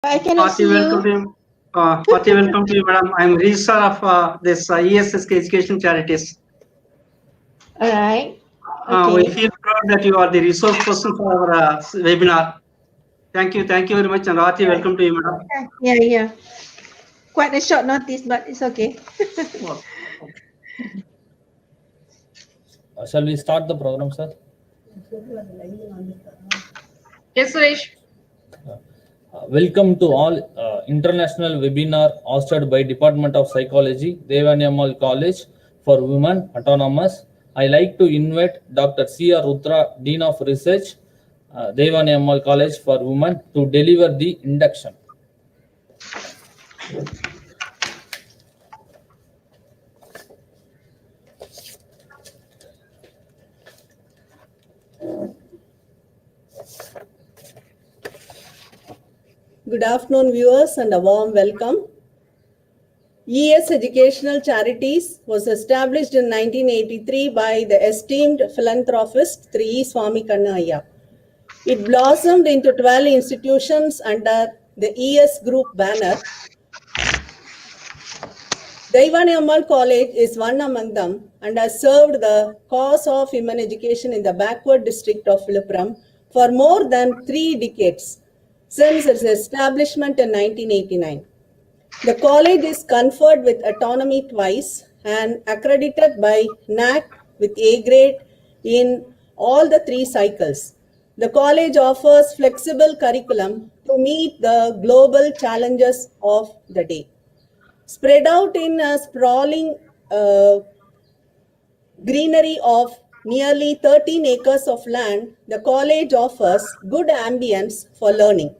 I cannot see welcome to you. you. Hearty welcome to you, madam. I'm registrar of this ESSK Education Charities. All right. We Okay. feel proud that you are the resource person for our webinar. Thank you very much, and hearty welcome to you, madam. Yeah. Quite a short notice, but it's okay. Shall we start the program, sir? Yes, Suresh. Welcome to all international webinar hosted by Department of Psychology, Theivanai Ammal College for Women Autonomous. I like to invite Dr. C.R. Rutra, Dean of Research, Theivanai Ammal College for Women, to deliver the induction. Good afternoon, viewers, and a warm welcome. ES Educational Charities was established in 1983 by the esteemed philanthropist 3E Swami Kannaya. It blossomed into 12 institutions under the ES Group banner. Theivanai Ammal College is one among them and has served the cause of women education in the backward district of Villupuram for more than 3 decades, since its establishment in 1989. The college is conferred with autonomy twice and accredited by NAC with A grade in all the 3 cycles. The college offers flexible curriculum to meet the global challenges of the day. Spread out in a sprawling greenery of nearly 13 acres of land, the college offers good ambience for learning.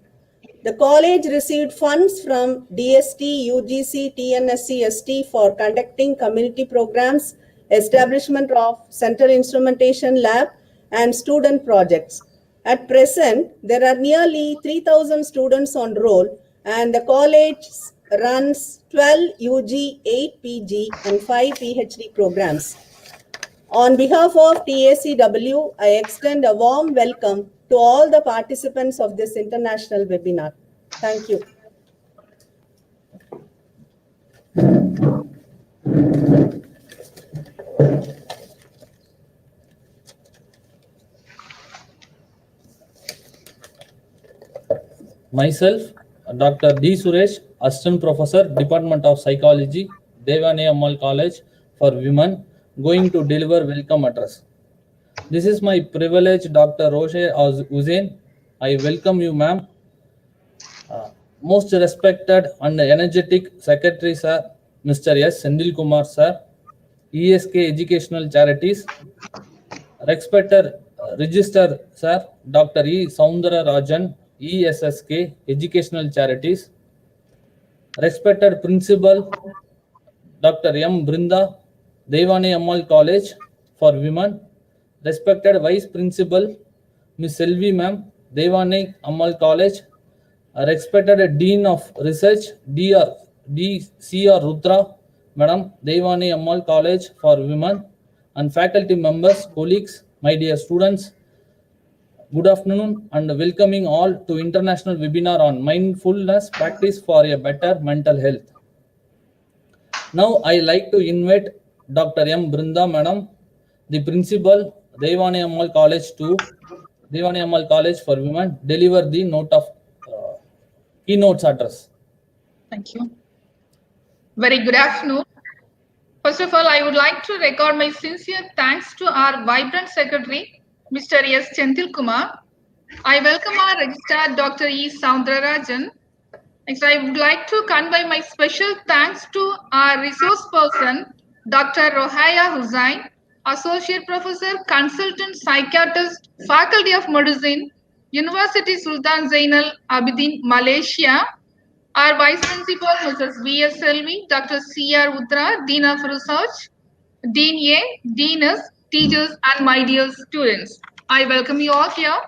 The college received funds from DST, UGC, TNSC, ST for conducting community programs, establishment of Central Instrumentation Lab, and student projects. At present, there are nearly 3,000 students on roll, and the college runs 12 UG, 8 PG, and 5 PhD programs. On behalf of TACW, I extend a warm welcome to all the participants of this international webinar. Thank you. Myself, Dr. D. Suresh, Assistant Professor, Department of Psychology, Theivanai Ammal College for Women, going to deliver welcome address. This is my privilege, Dr. Rohayah Husain. I welcome you, ma'am. Most respected and energetic Secretary, sir, Mr. S. Sendil Kumar, sir, ESK Educational Charities, respected Register, sir, Dr. E. Soundara Rajan, ESSK Educational Charities, respected Principal, Dr. M. Brinda, Theivanai Ammal College for Women, respected Vice Principal, Ms. Selvi ma'am, Theivanai Ammal College, respected Dean of Research, D.C.R. Rudra, Madam, Theivanai Ammal College for Women, and faculty members, colleagues, my dear students, good afternoon and welcoming all to international webinar on mindfulness practice for a better mental health. Now I like to invite Dr. M. Brinda Madam, the principal, Theivanai Ammal College Theivanai Ammal College for Women, deliver the note of keynotes address. Thank you. Very good afternoon. First of all, I would like to record my sincere thanks to our vibrant secretary, Mr. S. Senthil Kumar. I welcome our registrar, Dr. E. Soundararajan. Next, I would like to convey my special thanks to our resource person, Dr. Rohayah Husain, Associate Professor, Consultant Psychiatrist, Faculty of Medicine, University Sultan Zainal, Abidin, Malaysia. Our Vice Principal, Mrs. V.S. Selvi, Dr. C.R. Utra, Dean of Research, Dean A, Deaners, teachers, and my dear students. I welcome you all here.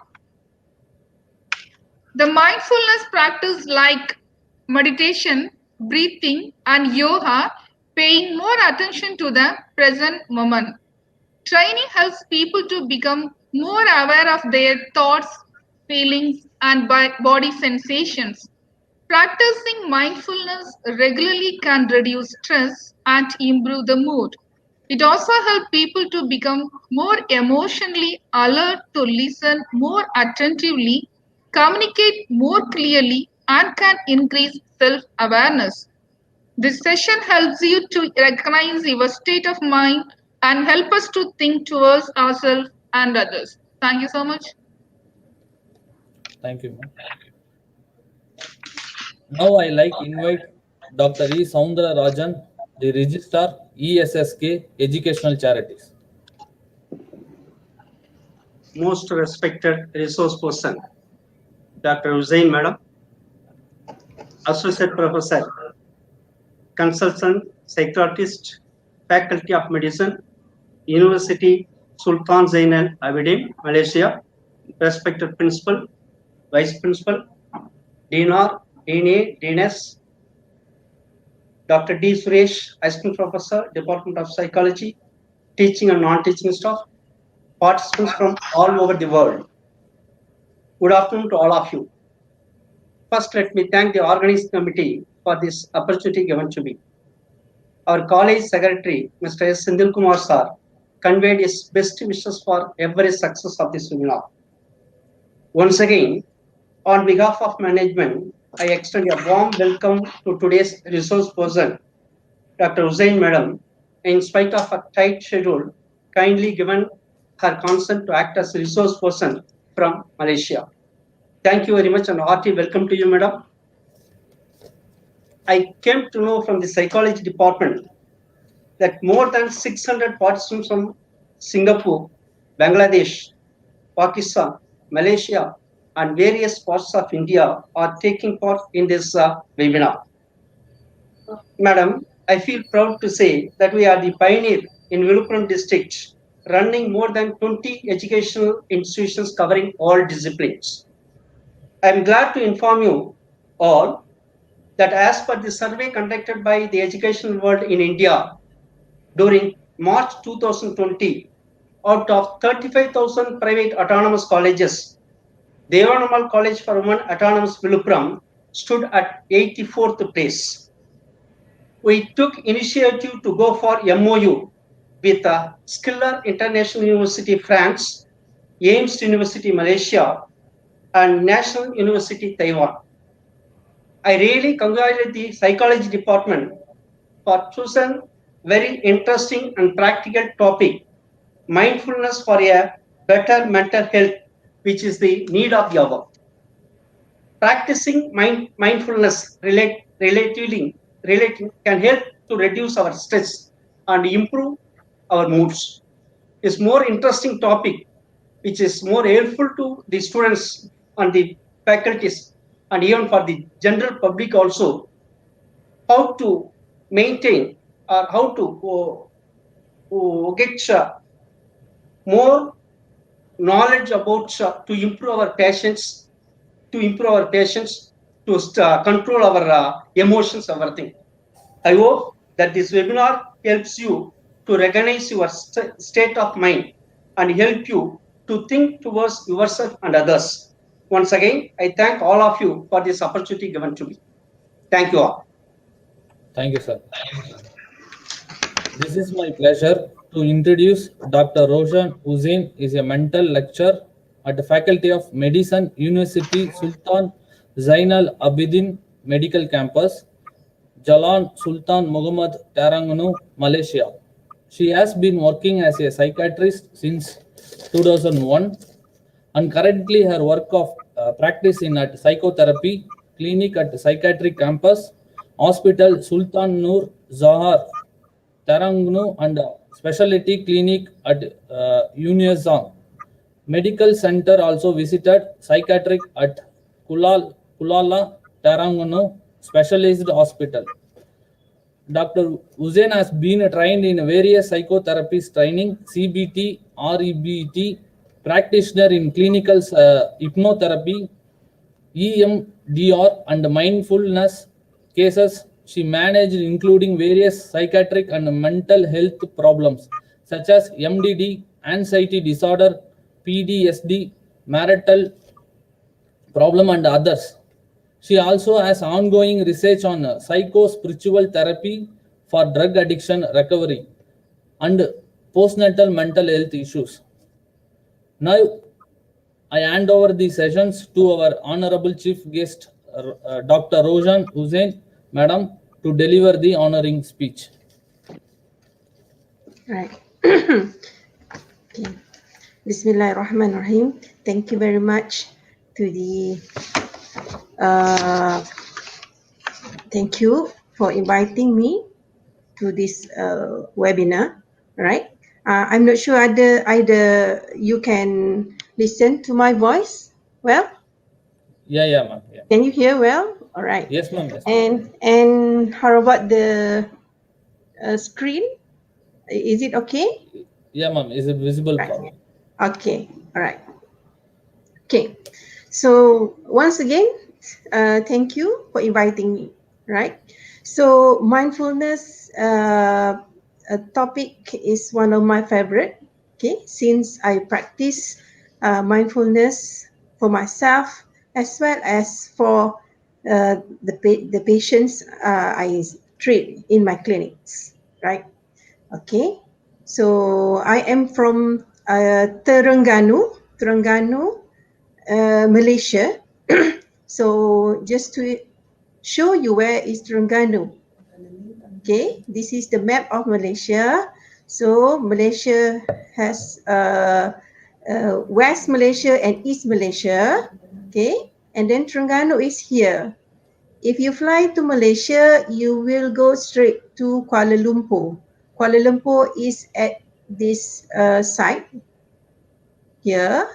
The mindfulness practice like meditation, breathing, and yoga, paying more attention to the present moment. Training helps people to become more aware of their thoughts, feelings, and body sensations. Practicing mindfulness regularly can reduce stress and improve the mood. It also helps people to become more emotionally alert, to listen more attentively, communicate more clearly, and can increase self-awareness. This session helps you to recognize your state of mind and help us to think towards ourselves and others. Thank you so much. Thank you, ma'am. Now I invite Dr. E. Soundra Rajan, the Registrar, ESSK, Educational Charities. Most respected resource person, Dr. Husain Madam, Associate Professor, Consultant Psychiatrist, Faculty of Medicine, University Sultan Zainal, Abidin, Malaysia, respected Principal, Vice Principal, Deanar, Dean, Deaness, Dr. D. Suresh, Assistant Professor, Department of Psychology, Teaching and Non-Teaching Staff, participants from all over the world. Good afternoon to all of you. First, let me thank the organizing committee for this opportunity given to me. Our college secretary, Mr. S. Sendil Kumar sir, conveyed his best wishes for every success of this seminar. Once again, on behalf of management, I extend a warm welcome to today's resource person, Dr. Husain Madam, in spite of a tight schedule, kindly given her consent to act as resource person from Malaysia. Thank you very much and hearty welcome to you, Madam. I came to know from the psychology department that more than 600 participants from Singapore, Bangladesh, Pakistan, Malaysia, and various parts of India are taking part in this webinar. Madam, I feel proud to say that we are the pioneer in Villupuram district, running more than 20 educational institutions covering all disciplines. I am glad to inform you all that as per the survey conducted by the educational world in India during March 2020, out of 35,000 private autonomous colleges, the Ammal College for Women Autonomous Villupuram stood at 84th place. We took initiative to go for MOU with Schiller International University France, Ames University Malaysia, and National University Taiwan. I really congratulate the psychology department for choosing very interesting and practical topic, mindfulness for a better mental health, which is the need of the hour. Practicing mindfulness relating can help to reduce our stress and improve our moods. It's more interesting topic, which is more helpful to the students and the faculties and even for the general public also, how to maintain or how to get more knowledge about to improve our patience, to control our emotions, everything. I hope that this webinar helps you to recognize your state of mind and help you to think towards yourself and others. Once again, I thank all of you for this opportunity given to me. Thank you all. Thank you, sir. This is my pleasure to introduce Dr. Roshan Husain is a mental lecturer at the Faculty of Medicine, University Sultan Zainal Abidin Medical Campus, Jalan Sultan Muhammad Terengganu, Malaysia. She has been working as a psychiatrist since 2001 and currently her work of practice in at psychotherapy clinic at psychiatric campus, hospital Sultan Nur Zahar, Terengganu and specialty clinic at Unizang. Medical center also visited psychiatric at Kulala, Terengganu Specialized Hospital. Dr. Husain has been trained in various psychotherapies training, CBT, REBT, practitioner in clinical hypnotherapy, EMDR, and mindfulness cases she managed, including various psychiatric and mental health problems such as MDD, anxiety disorder, PTSD, marital problem, and others. She also has ongoing research on psychospiritual therapy for drug addiction recovery and postnatal mental health issues. Now, I hand over the sessions to our honorable chief guest, Dr. Husain, Madam, to deliver the honoring speech. Right. Okay. Bismillahirrahmanirrahim. Thank you very much to the thank you for inviting me to this webinar. Right. I'm not sure either you can listen to my voice well. Yeah, ma'am. Yeah. Can you hear well? All right. Yes, ma'am. Yes. And how about the screen? Is it okay? Yeah, ma'am. Is it visible? Right. Okay. All right. Okay. So once again, thank you for inviting me. Right. So mindfulness topic is one of my favorite. Okay, since I practice mindfulness for myself as well as for the patients I treat in my clinics. Right. Okay. So I am from Terengganu, Malaysia. So just to show you where is Terengganu. Okay, this is the map of Malaysia. So Malaysia has West Malaysia and East Malaysia. Okay, and then Terengganu is here. If you fly to Malaysia, you will go straight to Kuala Lumpur. Kuala Lumpur is at this site here.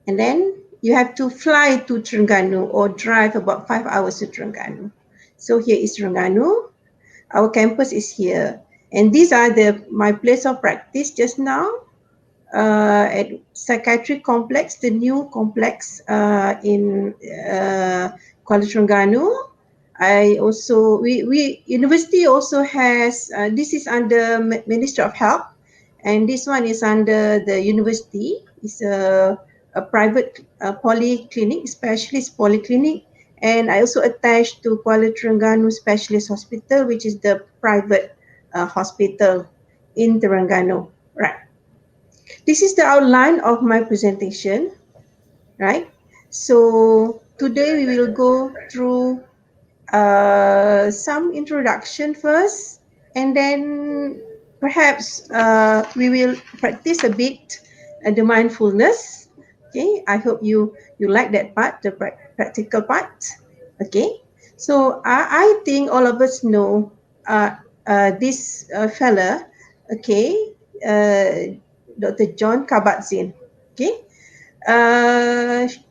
And then you have to fly to Terengganu or drive about 5 hours to Terengganu. So here is Terengganu. Our campus is here. And these are my place of practice just now at Psychiatric Complex, the new complex in Kuala Terengganu. University also has, this is under Ministry of Health, and this one is under the university. It's a private polyclinic, specialist polyclinic, and I also attached to Kuala Terengganu Specialist Hospital, which is the private hospital in Terengganu. Right. This is the outline of my presentation. Right. So today we will go through some introduction first, and then perhaps we will practice a bit the mindfulness. Okay, I hope you like that part, the practical part. Okay, so I think all of us know this fella. Okay, Dr. Jon Kabat-Zinn. Okay,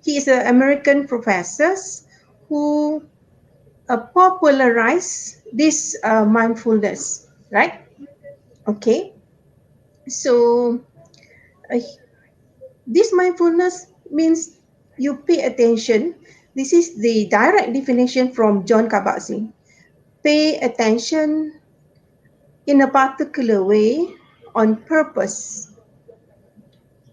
he is an American professor who popularize this mindfulness, right? Okay, so this mindfulness means you pay attention. This is the direct definition from Jon Kabat-Zinn. Pay attention in a particular way on purpose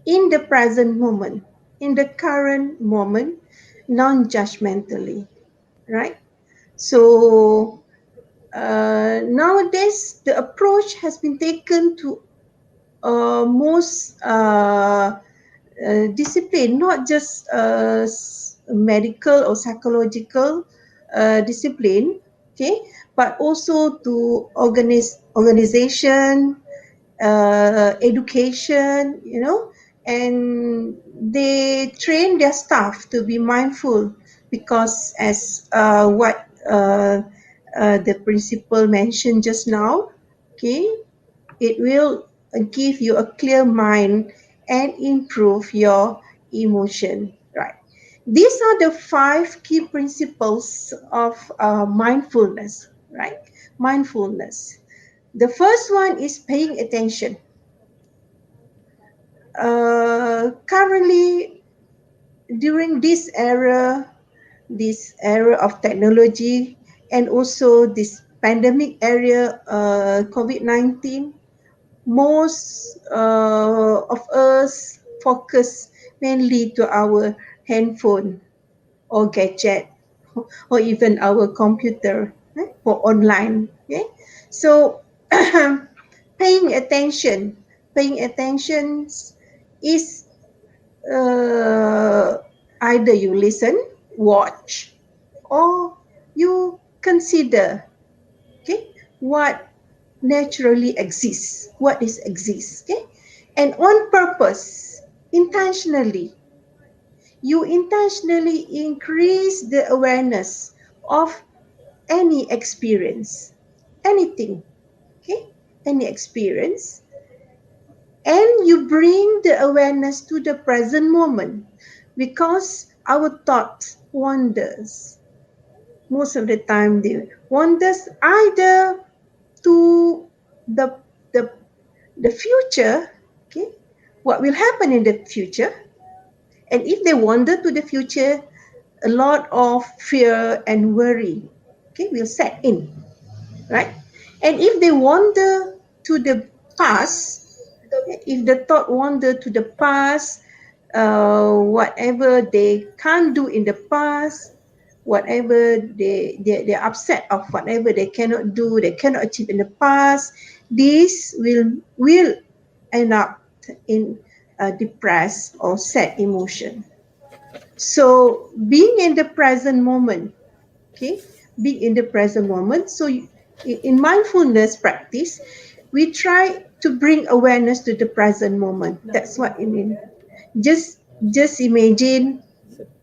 in the present moment, in the current moment, non-judgmentally, right? So nowadays, the approach has been taken to most discipline, not just medical or psychological discipline, okay, but also to organization, education, you know, and they train their staff to be mindful because as what the principal mentioned just now, okay, it will give you a clear mind and improve your emotion, right? These are the 5 key principles of mindfulness, right? Mindfulness. The first one is paying attention. Currently, during this era of technology, and also this pandemic area, COVID-19, most of us focus mainly to our handphone, or gadget or even our computer for online. Okay, so paying attention is either you listen, watch, or you consider, okay, what naturally exists, what is exists, okay, and on purpose, intentionally, you intentionally increase the awareness of any experience, anything, okay, any experience, and you bring the awareness to the present moment, because our thoughts wanders. Most of the time they wanders either to the the the future, okay, what will happen in the future, and if they wander to the future, a lot of fear and worry, okay, will set in, right? And if they wander to the past, if the thought wander to the past, whatever they can't do in the past, whatever they're upset of, whatever they cannot do, they cannot achieve in the past, this will end up in a depressed or sad emotion. So being in the present moment, okay, being in the present moment. So in mindfulness practice, we try to bring awareness to the present moment. That's what I mean. Just imagine,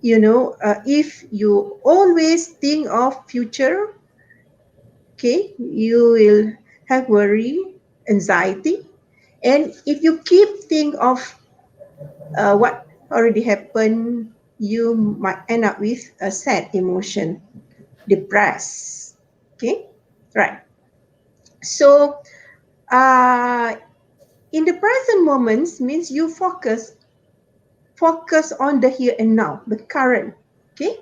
if you always think of future, okay, you will have worry, anxiety, and if you keep think of what already happened, you might end up with a sad emotion, depressed. Okay, right. So, in the present moments means you focus on the here and now, the current. Okay,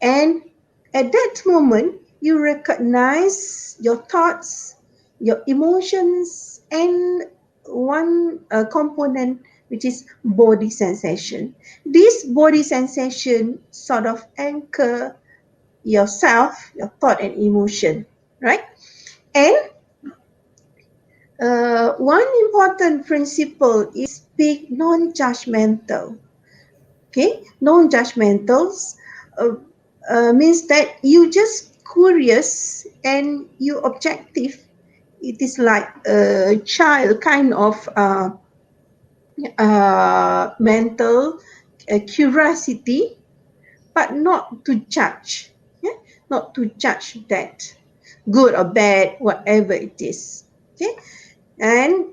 and at that moment, you recognize your thoughts, your emotions, and one component, which is body sensation. This body sensation sort of anchor yourself, your thought and emotion, right? And one important principle is be non-judgmental. Okay, non-judgmentals means that you just curious and you objective. It is like a child kind of mental curiosity, but not to judge. Yeah? Not to judge that good or bad, whatever it is. Okay, and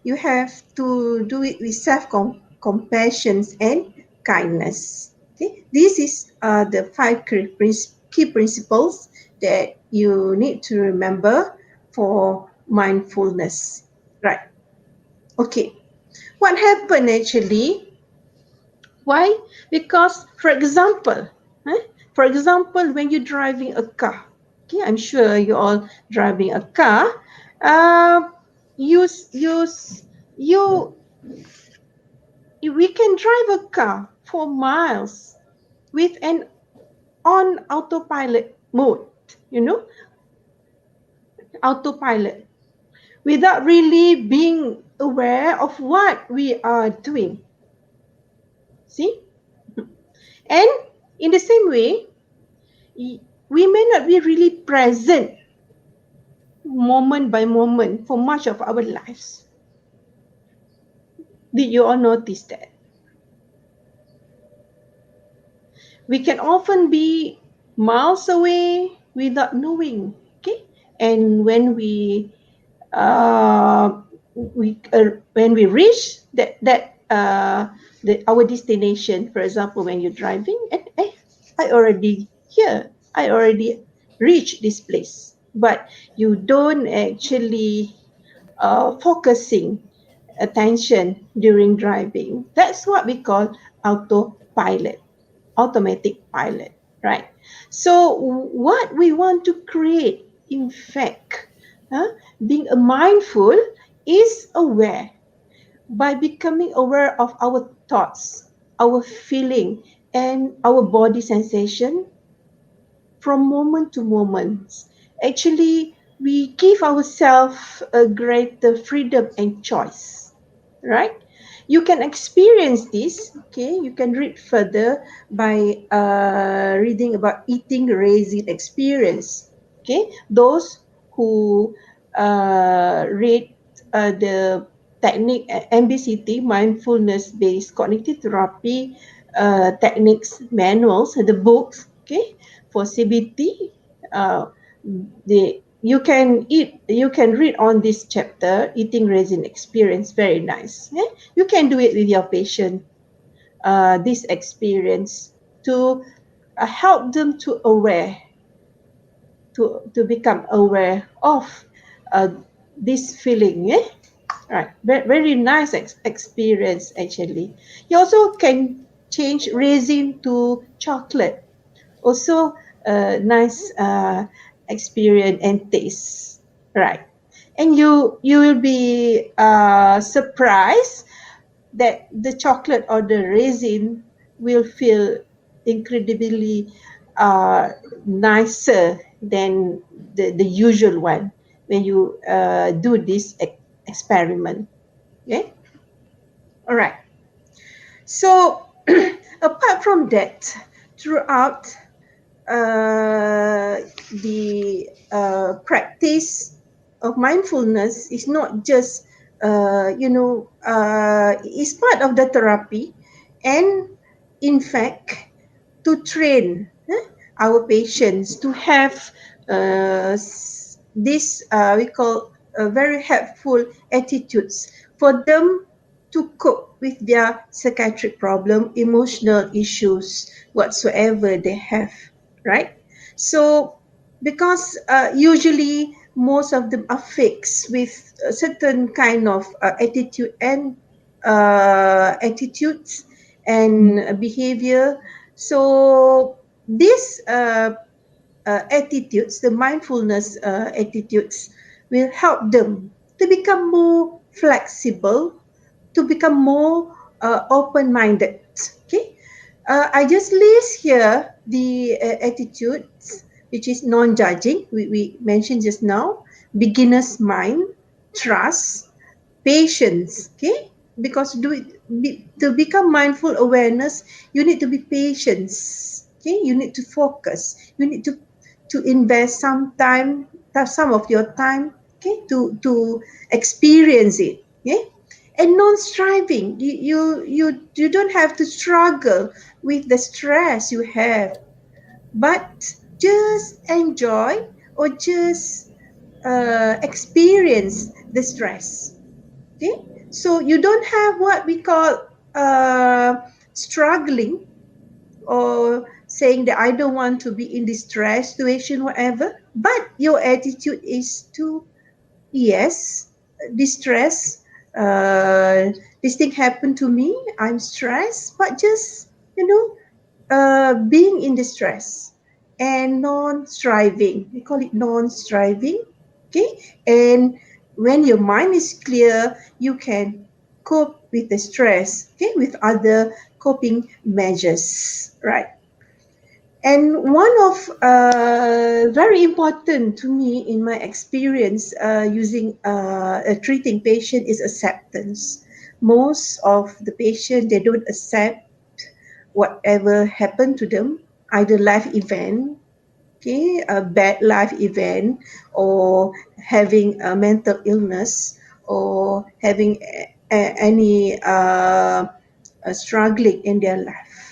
you have to do it with self-compassion and kindness. Okay, this is the five key principles that you need to remember for mindfulness. Right. Okay. What happened actually? Why? Because, for example, when you're driving a car, okay, I'm sure you're all driving a car. Uh, you, you, you, we can drive a car for miles with an on autopilot mode, autopilot, without really being aware of what we are doing. See? And in the same way, we may not be really present moment by moment for much of our lives. Did you all notice that? We can often be miles away without knowing, okay? And when we when we reach our destination, for example, when you're driving, and I already here, I already reached this place, but you don't actually focusing attention during driving. That's what we call autopilot, automatic pilot, right? So what we want to create, in fact, being a mindful is aware. By becoming aware of our thoughts, our feeling, and our body sensation from moment to moment. Actually, we give ourselves a greater freedom and choice, right? You can experience this, okay? You can read further by reading about eating resin experience, okay? Those who read the technique MBCT, mindfulness based cognitive therapy techniques manuals, the books, okay, for CBT, you can read on this chapter, eating resin experience, very nice. Yeah? You can do it with your patient, this experience to help them to aware, to become aware of uh, this feeling. Yeah? Right, very nice experience actually. You also can change resin to chocolate. Also, nice experience and taste. Right, and you will be surprised that the chocolate or the resin will feel incredibly uh, nicer than the usual one when you do this experiment. Okay, all right. So apart from that, throughout the practice of mindfulness is not just it's part of the therapy, and in fact to train our patients to have this we call very helpful attitudes for them to cope with their psychiatric problem, emotional issues, whatsoever they have, right? So, because usually most of them are fixed with a certain kind of attitudes and behavior. So, these attitudes, the mindfulness attitudes, will help them to become more flexible, to become more open-minded. Okay, I just list here the attitudes, which is non-judging. We mentioned just now, beginner's mind, trust, patience. Okay, because to become mindful awareness, you need to be patient. Okay, you need to focus. You need to invest some time, some of your time. Okay, to experience it. Okay, and non-striving. You don't have to struggle with the stress you have, but just enjoy or just experience the stress. Okay, so you don't have what we call uh, struggling or saying that I don't want to be in this stress situation, whatever. But your attitude is to yes, distress. This thing happened to me. I'm stressed, but just being in distress and non-striving. We call it non-striving. Okay, and when your mind is clear, you can cope with the stress. Okay, with other coping measures. Right. And one of very important to me in my experience using treating patient is acceptance. Most of the patient, they don't accept whatever happened to them, either life event, okay, a bad life event, or having a mental illness, or having any struggling in their life.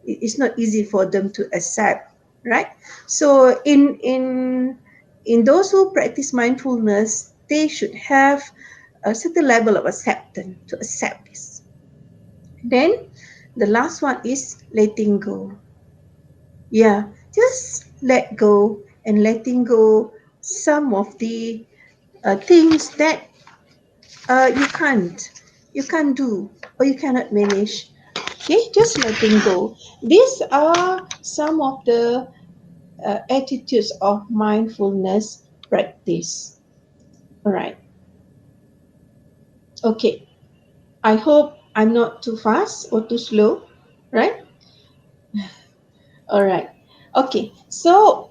It's not easy for them to accept, right? So in those who practice mindfulness, they should have a certain level of acceptance to accept this. Then the last one is letting go. Yeah, just let go, and letting go some of the things that you can't do or you cannot manage. Okay, just letting go. These are some of the attitudes of mindfulness practice. All right. Okay. I hope I'm not too fast or too slow, right? All right. Okay. So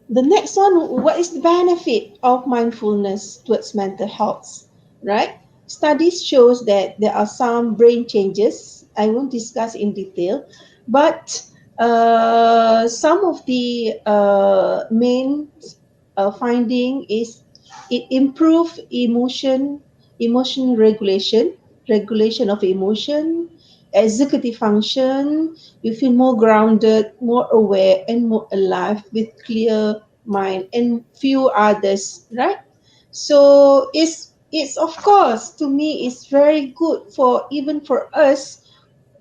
the next one, what is the benefit of mindfulness towards mental health? Right? Studies shows that there are some brain changes. I won't discuss in detail, but some of the main finding is it improve emotion regulation of emotion, executive function. You feel more grounded, more aware, and more alive with clear mind and few others, right? So it's of course to me it's very good for even for us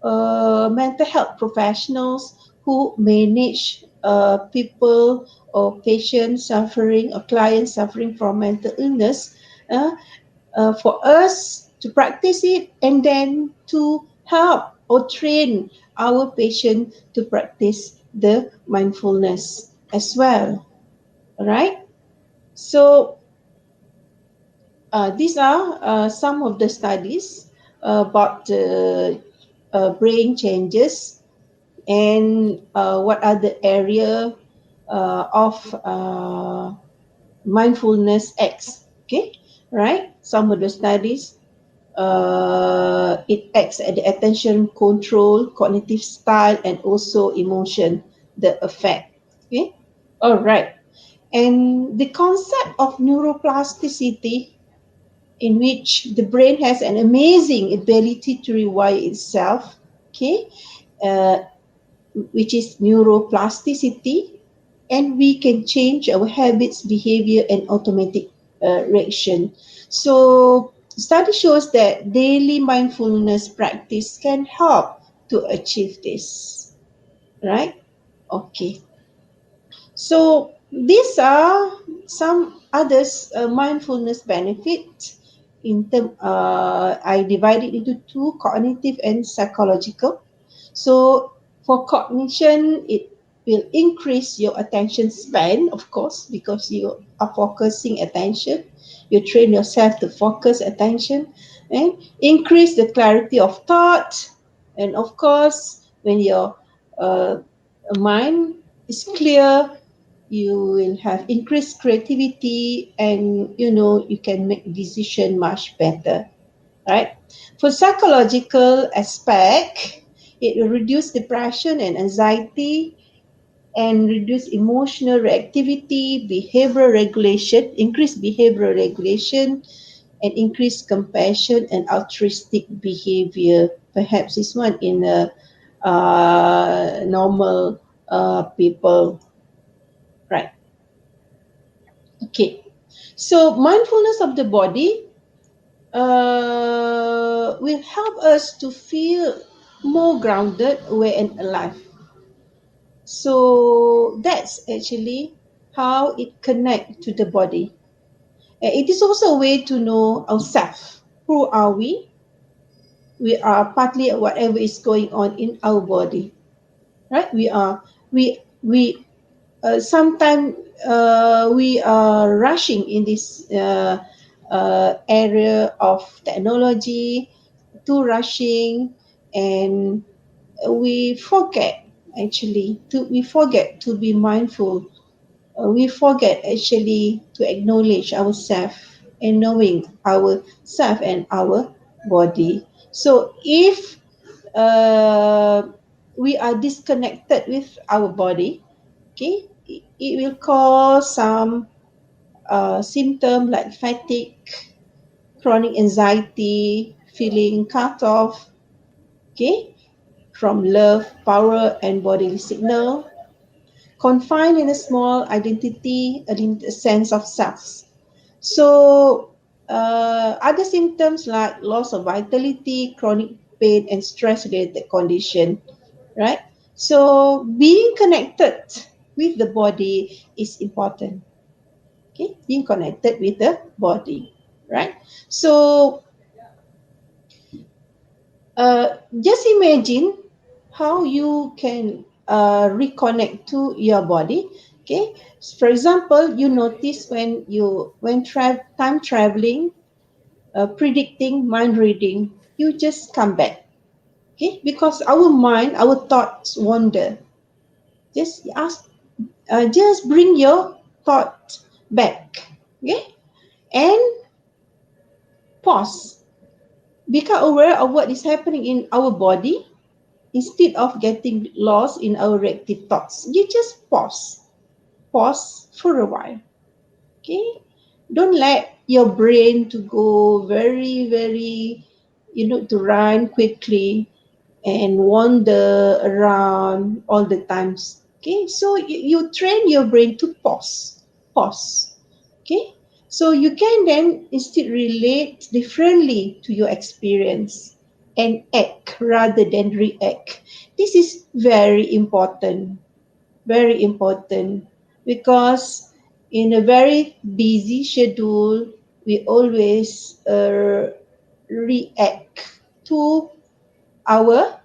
mental health professionals who manage people or patients suffering or clients suffering from mental illness, uh, for us to practice it and then to help or train our patient to practice the mindfulness as well. All right. So these are some of the studies about brain changes and what are the area of mindfulness acts. Okay, right? Some of the studies it acts at the attention control, cognitive style, and also emotion, the effect. Okay, all right. And the concept of neuroplasticity, in which the brain has an amazing ability to rewire itself. Okay, uh, which is neuroplasticity, and we can change our habits, behavior, and automatic reaction. So, study shows that daily mindfulness practice can help to achieve this. Right? Okay. So these are some others mindfulness benefits. In term, I divide it into two: cognitive and psychological. So for cognition, it will increase your attention span, of course, because you are focusing attention. You train yourself to focus attention and increase the clarity of thought. And of course, when your uh, mind is clear, you will have increased creativity and you can make decision much better, right? For psychological aspect, it will reduce depression and anxiety and reduce emotional reactivity, behavioral regulation, increase behavioral regulation, and increase compassion and altruistic behavior. Perhaps this one in a normal people, right? Okay. So mindfulness of the body will help us to feel more grounded, aware, and alive. So that's actually how it connects to the body. It is also a way to know ourselves. Who are we? We are partly whatever is going on in our body, right? We sometimes we are rushing in this area of technology, too rushing, and we forget we forget to be mindful. We forget actually to acknowledge ourselves and knowing ourself and our body. So if we are disconnected with our body, okay, it will cause some symptom like fatigue, chronic anxiety, feeling cut off, okay, from love, power, and bodily signal, confined in a small identity, a limited sense of self. So, other symptoms like loss of vitality, chronic pain, and stress-related condition, right? So, being connected with the body is important. Okay, being connected with the body, right? So, just imagine how you can reconnect to your body. Okay, for example, you notice when time traveling, predicting, mind reading, you just come back. Okay, because our mind, our thoughts wander. Just bring your thought back, okay, and pause. Become aware of what is happening in our body instead of getting lost in our reactive thoughts. You just pause for a while, okay. Don't let your brain to go very, to run quickly and wander around all the times. Okay, so you train your brain to pause. Okay, so you can then instead relate differently to your experience and act rather than react. This is very important, because in a very busy schedule, we always react to our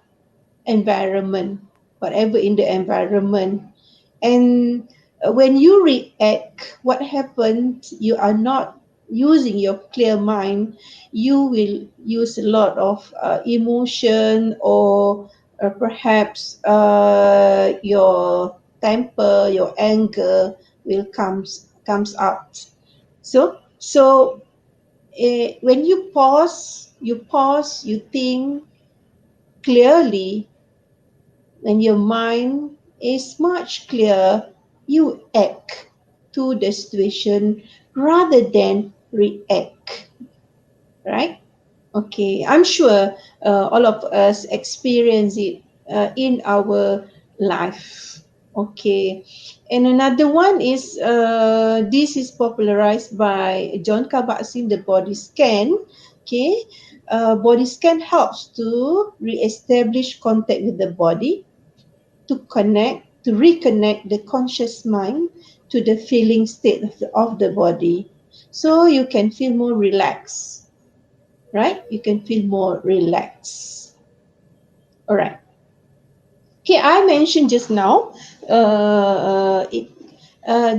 environment, whatever in the environment. And when you react, what happens, you are not using your clear mind. You will use a lot of emotion, or perhaps your temper, your anger will comes out. So when you think clearly. When your mind is much clearer, you act to the situation rather than react, right? Okay, I'm sure all of us experience it in our life. Okay, and another one is this is popularized by Jon Kabat-Zinn, the body scan. Okay, body scan helps to re-establish contact with the body, to reconnect the conscious mind to the feeling state of the body, so you can feel more relaxed, right? You can feel more relaxed. All right. Okay, I mentioned just now,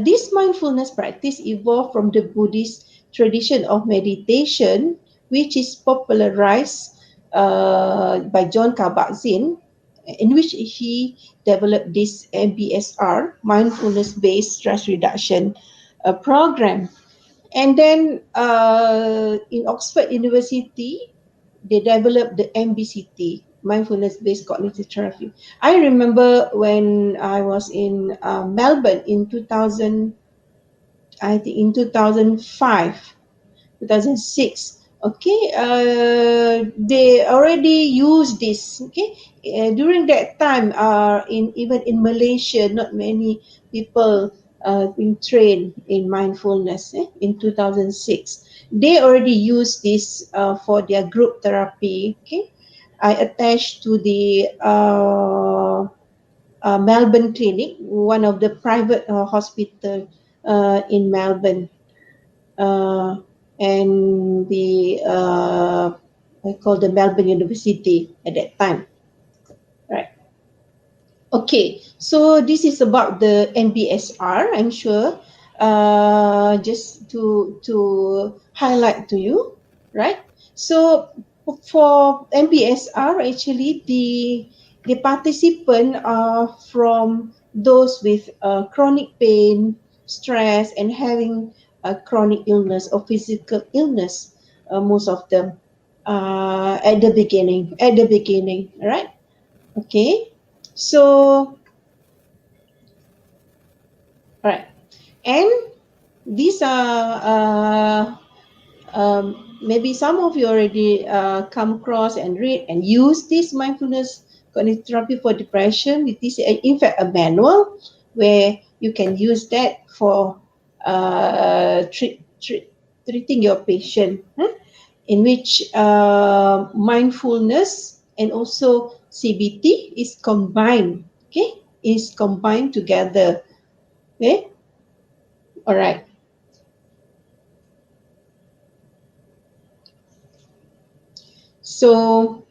this mindfulness practice evolved from the Buddhist tradition of meditation, which is popularized by Jon Kabat-Zinn, in which he developed this MBSR, mindfulness-based stress reduction program. And then in Oxford University, they developed the MBCT, mindfulness-based cognitive therapy. I remember when I was in Melbourne in 2000, I think in 2005, 2006. Okay, they already use this. Okay, during that time, even in Malaysia, not many people being trained in mindfulness. In 2006, they already use this for their group therapy. Okay, I attached to the Melbourne Clinic, one of the private hospital in Melbourne. uh, and the I call the Melbourne University at that time. Right. Okay. So this is about the MBSR. I'm sure. Just to highlight to you, right? So for MBSR, actually the participant are from those with chronic pain, stress, and having a chronic illness or physical illness. Most of them at the beginning. Right? Okay. So, all right. And these are maybe some of you already come across and read and use this mindfulness cognitive therapy for depression. It is in fact a manual where you can use that for treating your patient, in which mindfulness and also CBT is combined. Okay, is combined together. Okay, all right. So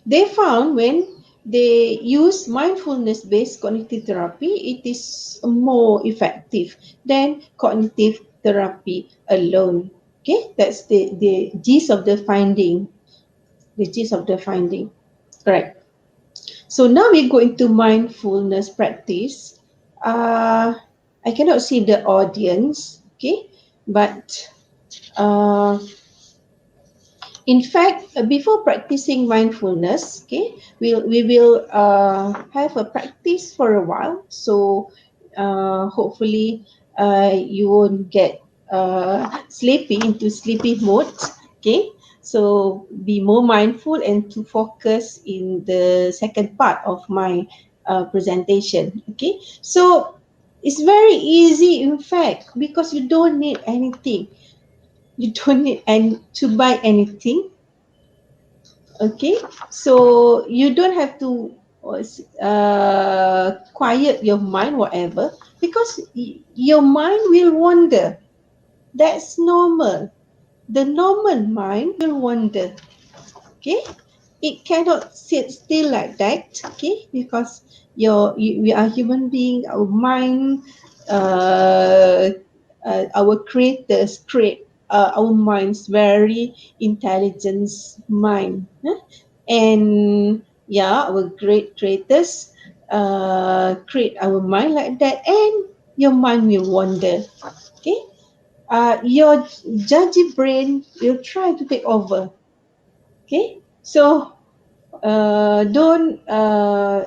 they found when they use mindfulness based cognitive therapy, it is more effective than cognitive therapy alone. Okay, that's the gist of the finding. The gist of the finding. Right. So now we go into mindfulness practice. I cannot see the audience, okay, but in fact, before practicing mindfulness, okay, we will have a practice for a while. So hopefully you won't get sleepy into sleepy mode. Okay, so be more mindful and to focus in the second part of my presentation. Okay, so it's very easy, in fact, because you don't need anything. You don't need to buy anything. Okay, so you don't have to quiet your mind, whatever, because your mind will wander. That's normal. The normal mind will wander. Okay, it cannot sit still like that. Okay, because we are human being. Our mind, our creators create our minds very intelligent mind. Huh? And yeah, our great creators create our mind like that, and your mind will wander. Okay, your judgy brain will try to take over. Okay, so don't uh,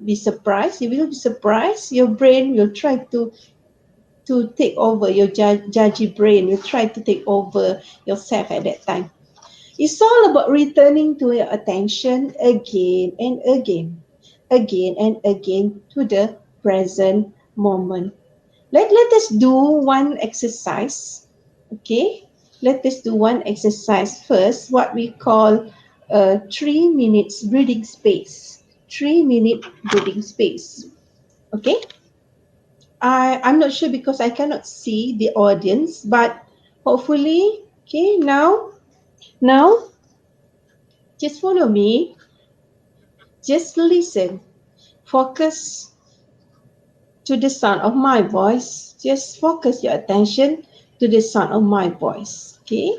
be surprised. You will be surprised. Your brain will try to take over. Your judgy brain will try to take over yourself at that time. It's all about returning to your attention again and again to the present moment. Let us do one exercise. Okay, let us do one exercise first, what we call 3 minutes breathing space. 3 minute breathing space. Okay, I'm not sure because I cannot see the audience, but hopefully, okay, now just follow me, just listen, focus to the sound of my voice. Just focus your attention to the sound of my voice. Okay.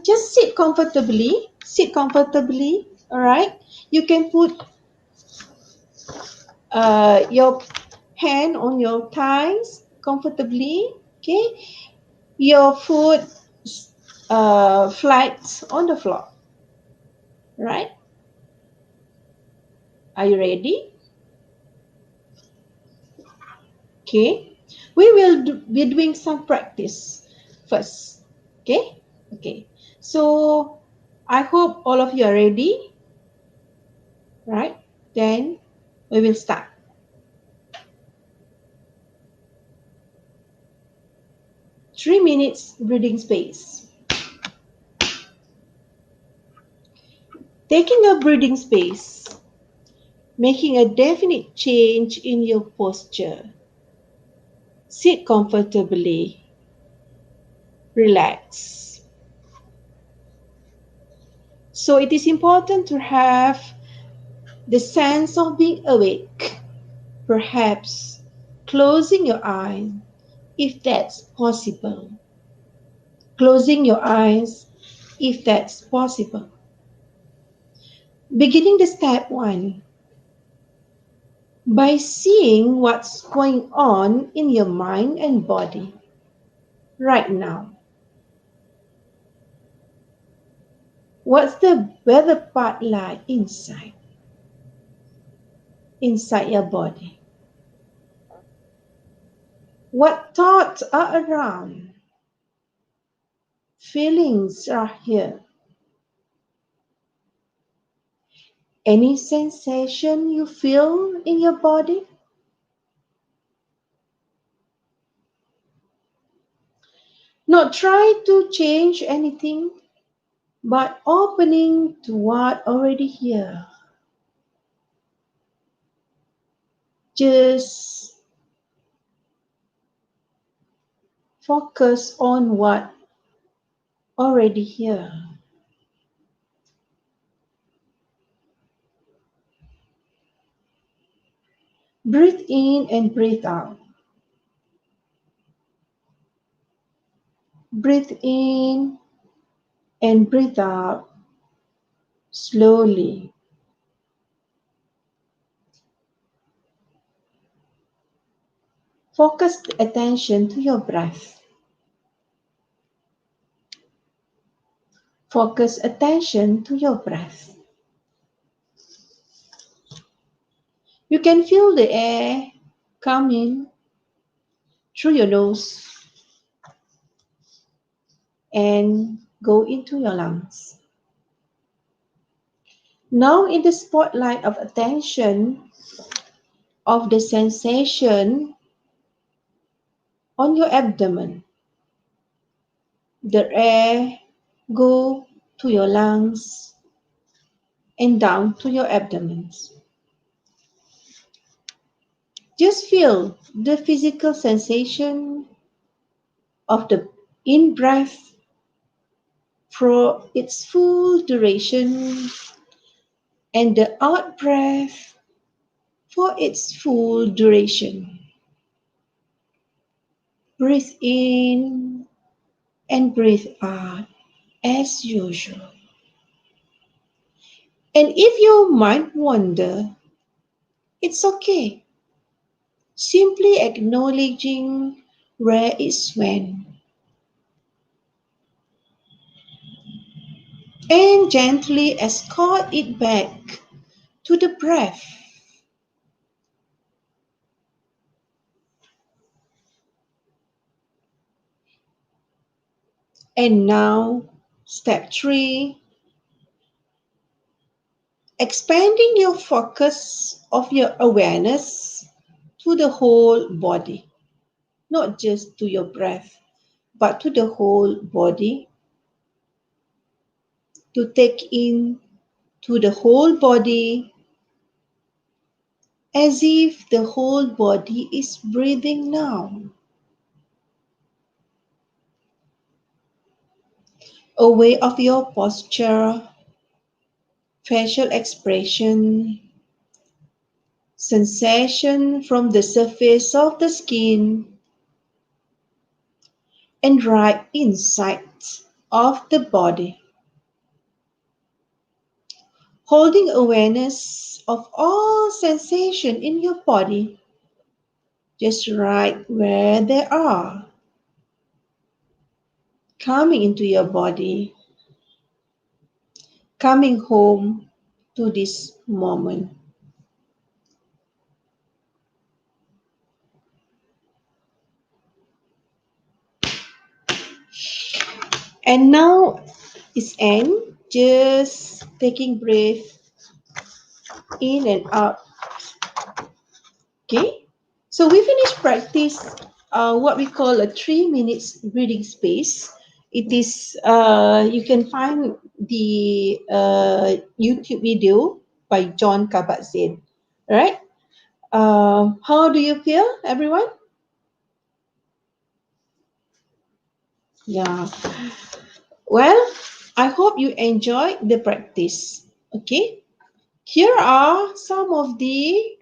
Just sit comfortably. Sit comfortably. All right. You can put your hand on your thighs comfortably. Okay. Your foot flat on the floor. Right. Are you ready? Okay. We will be doing some practice first. Okay. Okay. So I hope all of you are ready. Right. Then we will start. 3 minutes breathing space. Taking a breathing space, making a definite change in your posture. Sit comfortably, relax. So it is important to have the sense of being awake, perhaps closing your eyes if that's possible. Closing your eyes if that's possible. Beginning the step one by seeing what's going on in your mind and body right now. What's the weather part like inside your body? What thoughts are around? Feelings are here. Any sensation you feel in your body? Not try to change anything, but opening to what already here. Just focus on what already here. Breathe in and breathe out. Breathe in and breathe out slowly. Focus attention to your breath. Focus attention to your breath. You can feel the air coming through your nose and go into your lungs. Now in the spotlight of attention of the sensation on your abdomen, the air go to your lungs and down to your abdomen. Just feel the physical sensation of the in-breath for its full duration and the out-breath for its full duration. Breathe in and breathe out as usual. And if your mind wander, it's okay. Simply acknowledging where it went and gently escort it back to the breath. And now, step 3, expanding your focus of your awareness to the whole body, not just to your breath, but to the whole body, to take in to the whole body as if the whole body is breathing now. Aware of your posture, facial expression, sensation from the surface of the skin, and right inside of the body. Holding awareness of all sensation in your body, just right where they are, coming into your body, coming home to this moment. And now it's end, just taking breath in and out. Okay, so we finished practice what we call a 3 minutes breathing space. It is you can find the YouTube video by Jon Kabat-Zinn. Right? How do you feel, everyone? Yeah. Well, I hope you enjoyed the practice. Okay. Here are some of the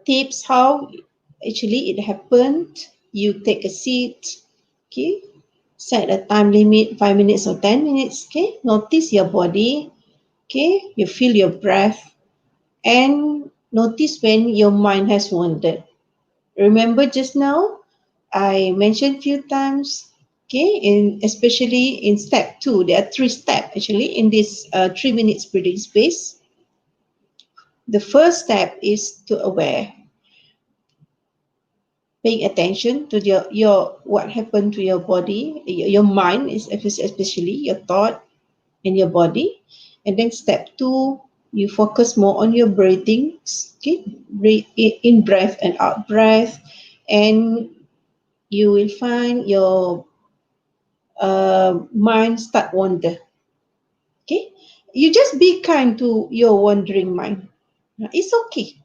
tips how actually it happened. You take a seat. Okay. Set a time limit, 5 minutes or 10 minutes. Okay. Notice your body. Okay. You feel your breath. And notice when your mind has wandered. Remember just now, I mentioned few times, okay, especially in step 2, there are 3 steps actually in this 3 minutes breathing space. The first step is to aware, paying attention to your what happened to your body, your mind is especially your thought and your body. And then step 2, you focus more on your breathing, okay, breathe in breath and out breath, and you will find your mind start wander. Okay, you just be kind to your wandering mind. It's okay.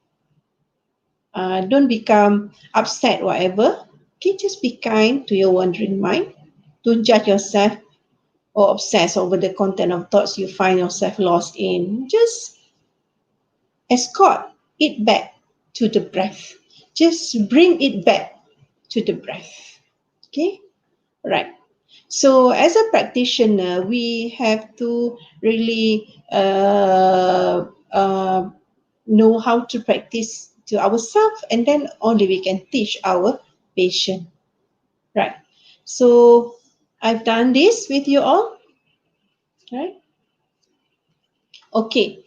Don't become upset, whatever. Okay, just be kind to your wandering mind. Don't judge yourself or obsess over the content of thoughts you find yourself lost in. Just escort it back to the breath. Just bring it back to the breath. Okay, right. So as a practitioner, we have to really know how to practice to ourselves, and then only we can teach our patient. Right. So I've done this with you all. Right. Okay.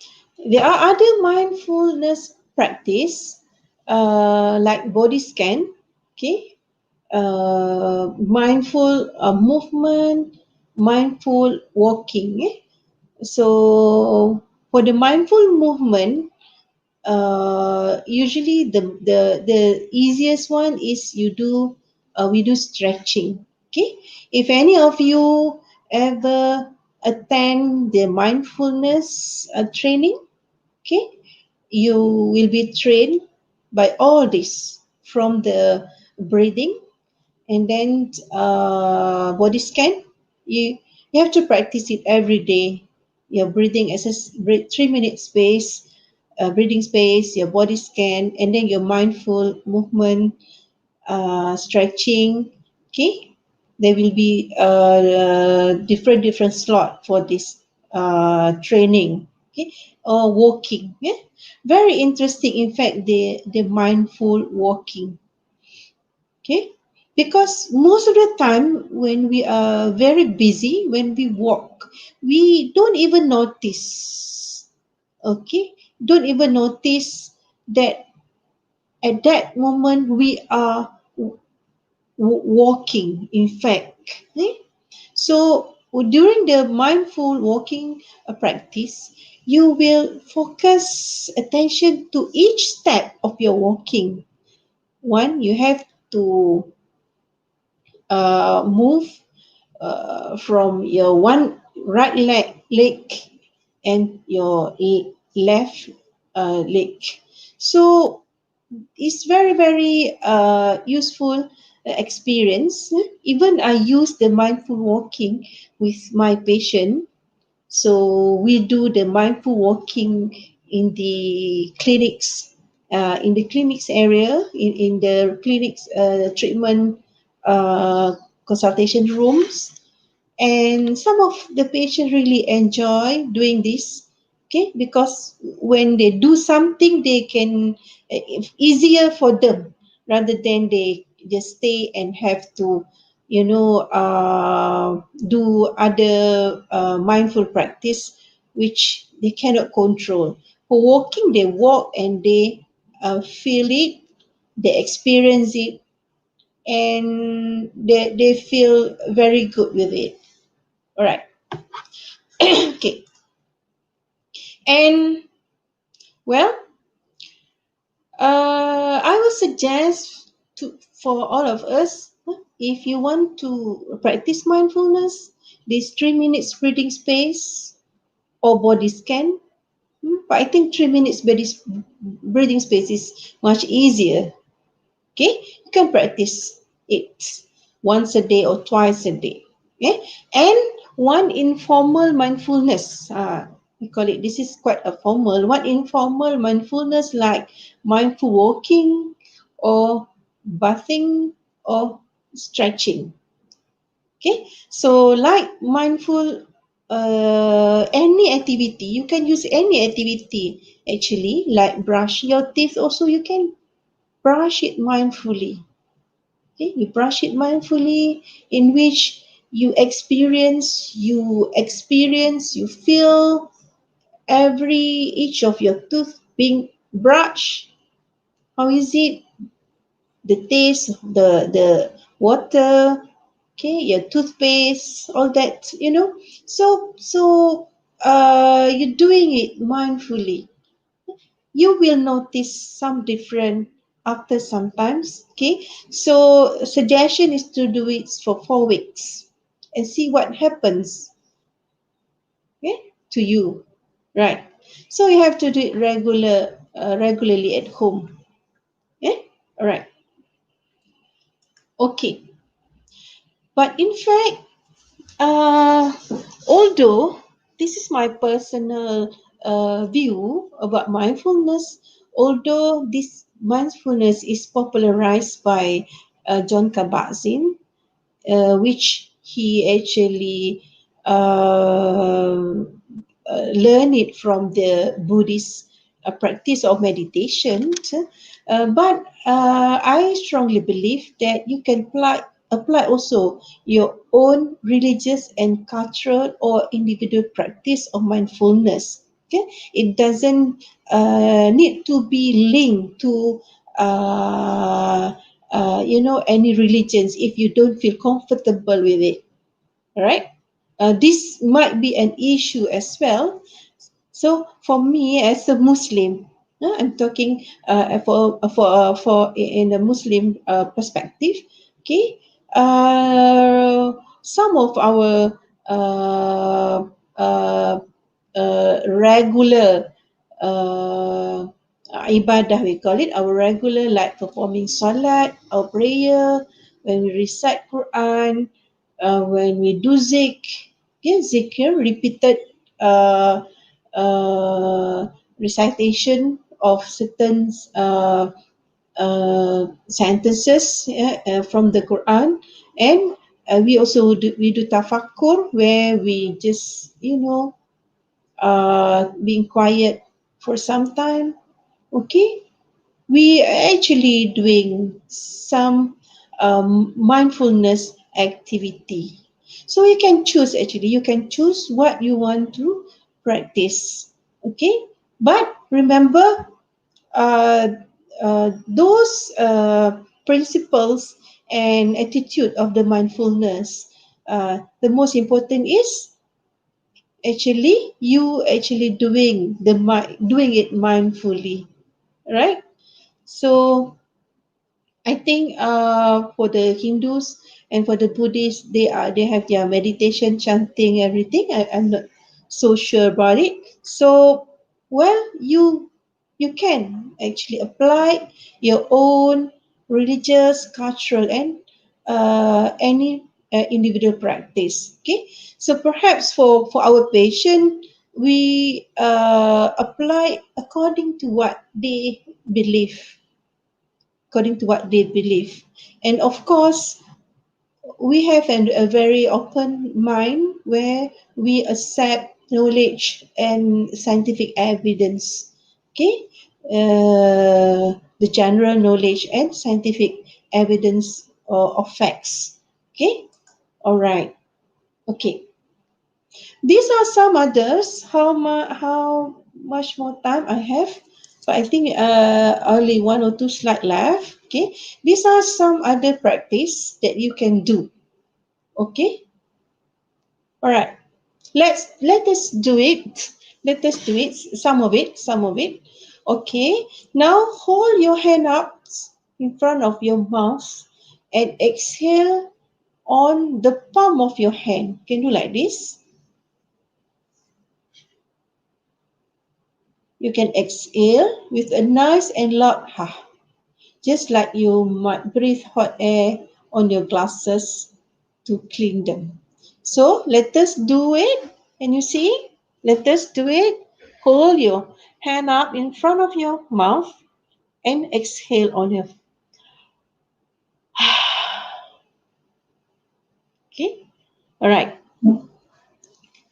There are other mindfulness practice like body scan. Okay. Mindful movement, mindful walking. So for the mindful movement, usually the easiest one is we do stretching. Okay, if any of you ever attend the mindfulness training, okay, you will be trained by all this, from the breathing, and then body scan. You have to practice it every day. Your breathing exercise, 3 minute space, breathing space, your body scan, and then your mindful movement, stretching. Okay, there will be different slot for this training. Okay, or walking. Yeah, very interesting. In fact, the mindful walking. Okay, because most of the time when we are very busy, when we walk, we don't even notice. Okay, don't even notice that at that moment we are walking, in fact. Okay? So during the mindful walking practice, you will focus attention to each step of your walking. One, you have to move from your one right leg and your left leg. So it's very useful experience. Even I use the mindful walking with my patient. So we do the mindful walking in the clinics, in the clinics area, in the clinics treatment consultation rooms, and some of the patients really enjoy doing this. Okay, because when they do something, they can easier for them, rather than they just stay and have to do other mindful practice which they cannot control. For walking, they walk and they feel it, they experience it, and they feel very good with it. All right. Okay. And well, I would suggest for all of us, if you want to practice mindfulness, this 3 minutes breathing space or body scan. But I think 3 minutes breathing space is much easier. Okay, you can practice it once a day or twice a day. Okay, and one informal mindfulness. We call it. This is quite a formal. One informal mindfulness like mindful walking, or bathing, or stretching. Okay, so like mindful, any activity, you can use any activity actually, like brush your teeth. Also, you can brush it mindfully. Okay, you brush it mindfully, in which you feel each of your tooth being brushed. How is it? The taste, the water, okay, your toothpaste, all that, So you're doing it mindfully. You will notice some different after sometimes. Okay, so suggestion is to do it for 4 weeks and see what happens, okay, to you, right? So you have to do it regularly at home. Okay, all right. Okay, but in fact, although this is my personal view about mindfulness, although this mindfulness is popularized by Jon Kabat-Zinn, which he actually learn it from the Buddhist practice of meditation. But I strongly believe that you can apply also your own religious and cultural or individual practice of mindfulness. Okay, it doesn't need to be linked to any religions if you don't feel comfortable with it. All right. This might be an issue as well. So for me as a Muslim, I'm talking for in the Muslim perspective. Okay, some of our uh, uh, regular uh, ibadah, we call it, our regular, like performing salat, our prayer, when we recite Quran, when we do zikr, repeated uh, recitation of certain sentences, from the Quran, and we do tafakkur, where we just being quiet for some time. Okay, we are actually doing some mindfulness activity. So you can choose, actually, you can choose what you want to practice. Okay, but remember, uh, those principles and attitude of the mindfulness, the most important is actually you actually doing it mindfully, right? So I think for the Hindus and for the Buddhists, they have their meditation, chanting, everything. I'm not so sure about it. So well, you can actually apply your own religious, cultural, and any individual practice. Okay, so perhaps for our patient, we apply according to what they believe, and of course we have a very open mind where we accept knowledge and scientific evidence. Okay, the general knowledge and scientific evidence of facts. Okay, all right. Okay, these are some others. How much more time I have? But I think only one or two slide left. Okay, these are some other practice that you can do. Okay, all right. Let us do it. Let us do it. Some of it. Some of it. Okay. Now hold your hand up in front of your mouth and exhale on the palm of your hand. Can you do like this? You can exhale with a nice and loud ha, just like you might breathe hot air on your glasses to clean them. So let us do it. Can you see? Let us do it. Hold your hand up in front of your mouth and exhale on your. Okay. All right.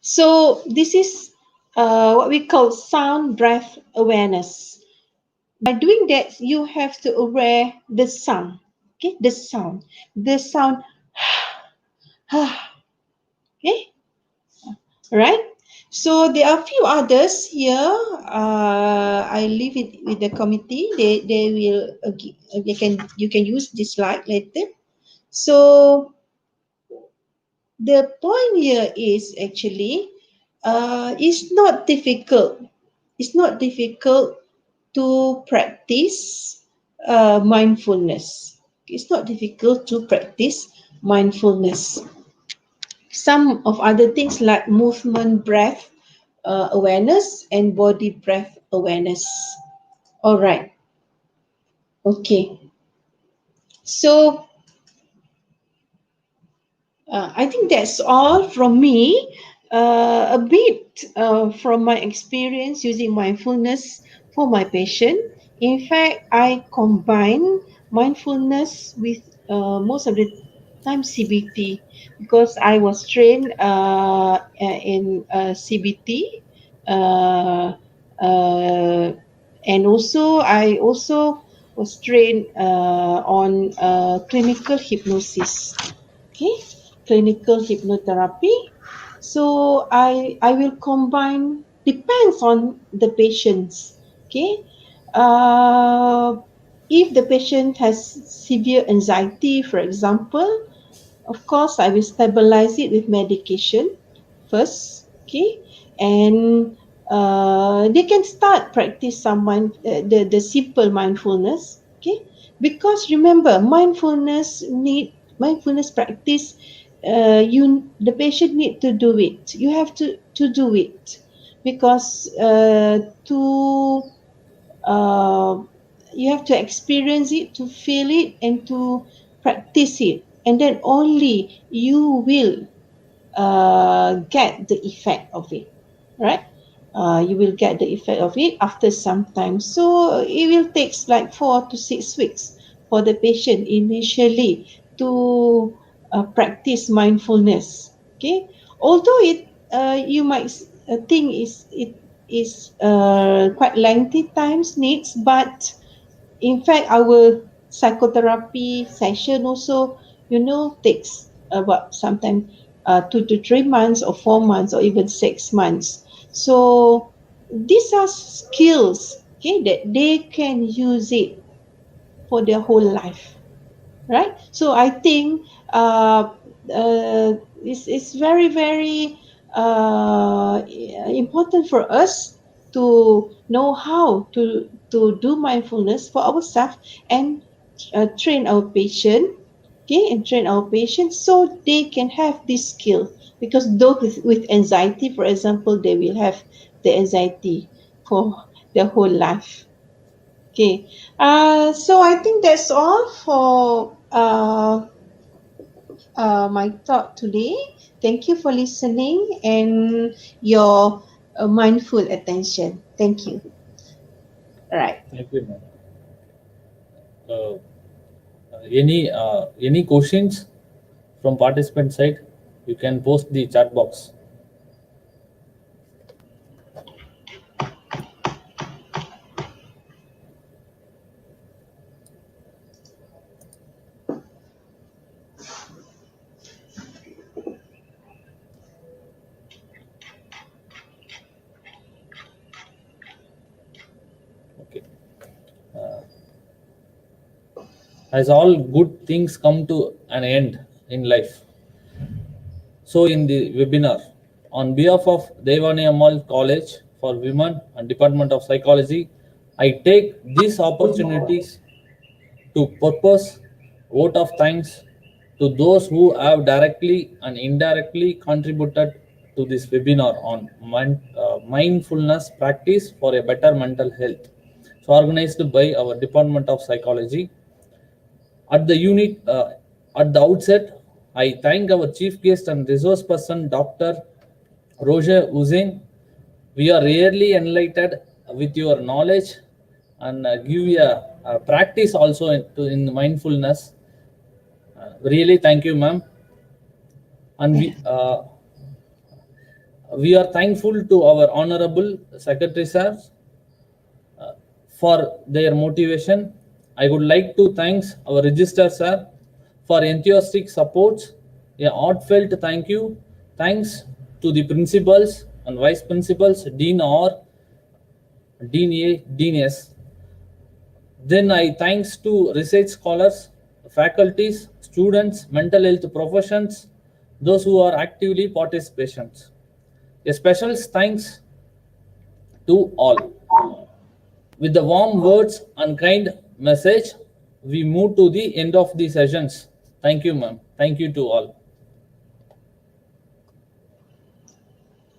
So this is what we call sound breath awareness. By doing that, you have to aware the sound. Okay, the sound. Okay, right? So there are a few others here. I leave it with the committee. They will you can use this slide later. So the point here is actually it's not difficult. It's not difficult to practice mindfulness. It's not difficult to practice mindfulness. Some of other things like movement, breath awareness, and body breath awareness. All right. Okay. So I think that's all from me. A bit from my experience using mindfulness for my patient. In fact, I combine mindfulness with most of the time CBT, because I was trained in CBT, and also I also was trained on clinical hypnosis. Okay, clinical hypnotherapy. So I will combine, depends on the patients. Okay, uh, if the patient has severe anxiety, for example, of course, I will stabilize it with medication first, okay, and they can start practice the simple mindfulness, okay, because remember mindfulness practice. The patient need to do it. You have to do it because to uh, you have to experience it, to feel it, and to practice it, and then only you will get the effect of it, right? You will get the effect of it after some time. So it will take like 4 to 6 weeks for the patient initially to practice mindfulness. Okay, although you might think it is quite lengthy times needs, but in fact our psychotherapy session also, takes about sometimes 2 to 3 months or 4 months or even 6 months. So these are skills, okay, that they can use it for their whole life, right? So I think it's very, very important for us to know how to do mindfulness for ourselves, and train our patient, okay, and train our patients so they can have this skill. Because those with anxiety, for example, they will have the anxiety for their whole life. Okay, so I think that's all for my talk today. Thank you for listening and your mindful attention. Thank you. All right. Thank you, ma'am. Any questions from participant side? You can post the chat box. Okay. As all good things come to an end in life, so in the webinar, on behalf of Theivanai Ammal College for Women and Department of Psychology, I take these opportunities to purpose vote of thanks to those who have directly and indirectly contributed to this webinar on mindfulness practice for a better mental health. So organized by our Department of Psychology. At the unit, at the outset, I thank our chief guest and resource person, Dr. Rohayah Husain. We are rarely enlightened with your knowledge and give a practice also in mindfulness. Really, thank you, ma'am. And we are thankful to our honorable secretary sir for their motivation. I would like to thank our registrar sir for enthusiastic support. A heartfelt thank you. Thanks to the principals and vice principals, dean or dean A, dean S. Then I thanks to research scholars, faculties, students, mental health professions, those who are actively participants. A special thanks to all. With the warm words and kind message, we move to the end of the sessions. Thank you, ma'am. Thank you to all.